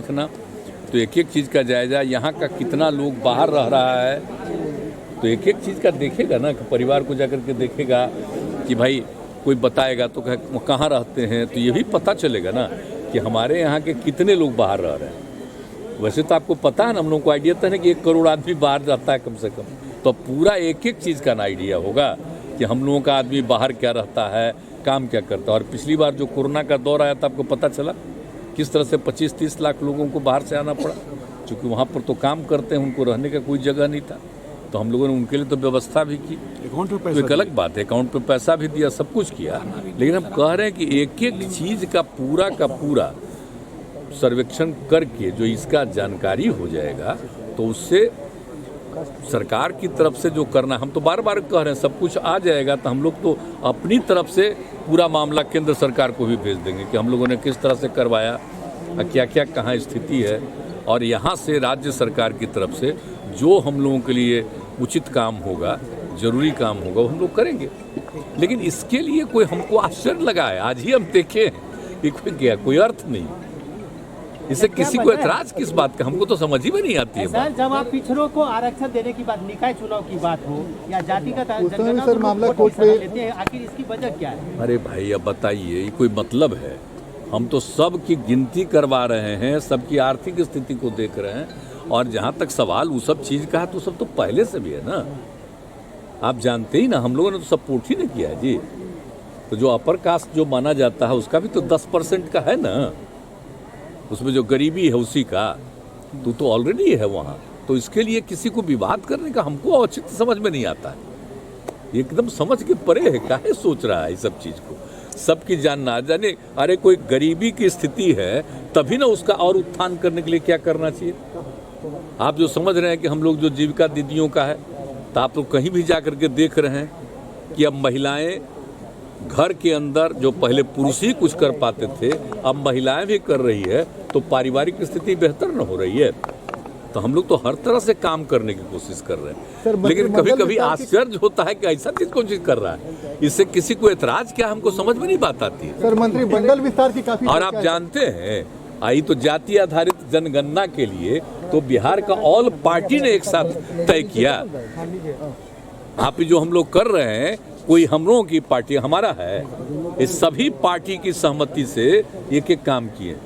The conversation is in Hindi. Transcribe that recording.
देखना, तो एक एक चीज़ का जायजा, यहाँ का कितना लोग बाहर रह रहा है, तो एक एक चीज़ का देखेगा ना, कि परिवार को जाकर के देखेगा कि भाई कोई बताएगा तो कहाँ रहते हैं, तो ये भी पता चलेगा ना कि हमारे यहाँ के कितने लोग बाहर रह रहे हैं। वैसे तो आपको पता है ना, हम लोग को आइडिया था ना कि 1 करोड़ आदमी बाहर जाता है कम से कम, तो पूरा एक एक चीज़ का ना आइडिया होगा कि हम लोगों का आदमी बाहर क्या रहता है, काम क्या करता है। और पिछली बार जो कोरोना का दौर आया था, आपको पता चला किस तरह से 25-30 लाख लोगों को बाहर से आना पड़ा, क्योंकि वहाँ पर तो काम करते हैं, उनको रहने का कोई जगह नहीं था, तो हम लोगों ने उनके लिए तो व्यवस्था भी की। अकाउंट पे तो एक अलग बात है, अकाउंट पे पैसा भी दिया, सब कुछ किया, लेकिन हम कह रहे हैं कि एक एक चीज़ का पूरा सर्वेक्षण करके जो इसका जानकारी हो जाएगा, तो उससे सरकार की तरफ से जो करना, हम तो बार बार कह रहे हैं, सब कुछ आ जाएगा तो हम लोग तो अपनी तरफ से पूरा मामला केंद्र सरकार को भी भेज देंगे कि हम लोगों ने किस तरह से करवाया, क्या क्या कहाँ स्थिति है, और यहाँ से राज्य सरकार की तरफ से जो हम लोगों के लिए उचित काम होगा, जरूरी काम होगा, वो हम लोग करेंगे। लेकिन इसके लिए कोई हमको आश्चर्य लगा है, आज ही हम देखे ये कोई अर्थ नहीं, इससे किसी को ऐतराज किस बात का, हमको तो समझ ही में नहीं आती है सर। जब आप पिछड़ों को आरक्षण देने की बात, निकाय चुनाव की बात हो या जातिगत जनगणना, सर मामला कोर्ट में लेते हैं, आखिर इसकी वजह क्या है? अरे भाई अब बताइए, ये कोई मतलब है? हम तो सब की गिनती करवा रहे हैं, सबकी आर्थिक स्थिति को देख रहे हैं, और जहाँ तक सवाल वो सब चीज़ का है, तो सब तो पहले से भी है ना, आप जानते ही ना, हम लोगों ने तो सपोर्ट ही नहीं किया है जी। तो जो अपर कास्ट जो माना जाता है, उसका भी तो 10% का है ना, उसमें जो गरीबी है उसी का तो ऑलरेडी है वहाँ। तो इसके लिए किसी को विवाद करने का हमको औचित्य समझ में नहीं आता है, एकदम समझ के परे है, काहे सोच रहा है इस सब चीज़ को, सबकी जान ना जाने। अरे कोई गरीबी की स्थिति है तभी ना उसका और उत्थान करने के लिए क्या करना चाहिए। आप जो समझ रहे हैं कि हम लोग जो जीविका दीदियों का है, तो आप लोग कहीं भी जा कर के देख रहे हैं कि अब महिलाएं घर के अंदर, जो पहले पुरुष ही कुछ कर पाते थे, अब महिलाएं भी कर रही है, तो पारिवारिक स्थिति बेहतर न हो रही है। तो हम लोग तो हर तरह से काम करने की कोशिश कर रहे हैं, लेकिन कभी कभी आश्चर्य होता है कि ऐसा चीज कौन चीज कर रहा है, इससे किसी को ऐतराज क्या, हमको समझ में नहीं बात आती है। सर मंत्री मंडल विस्तार की काफी, और आप जानते हैं, आई तो जाति आधारित जनगणना के लिए तो बिहार का ऑल पार्टी ने एक साथ तय किया। आप जो हम लोग कर रहे हैं, कोई हम लोगों की पार्टी हमारा है, इस सभी पार्टी की सहमति से एक एक काम किए।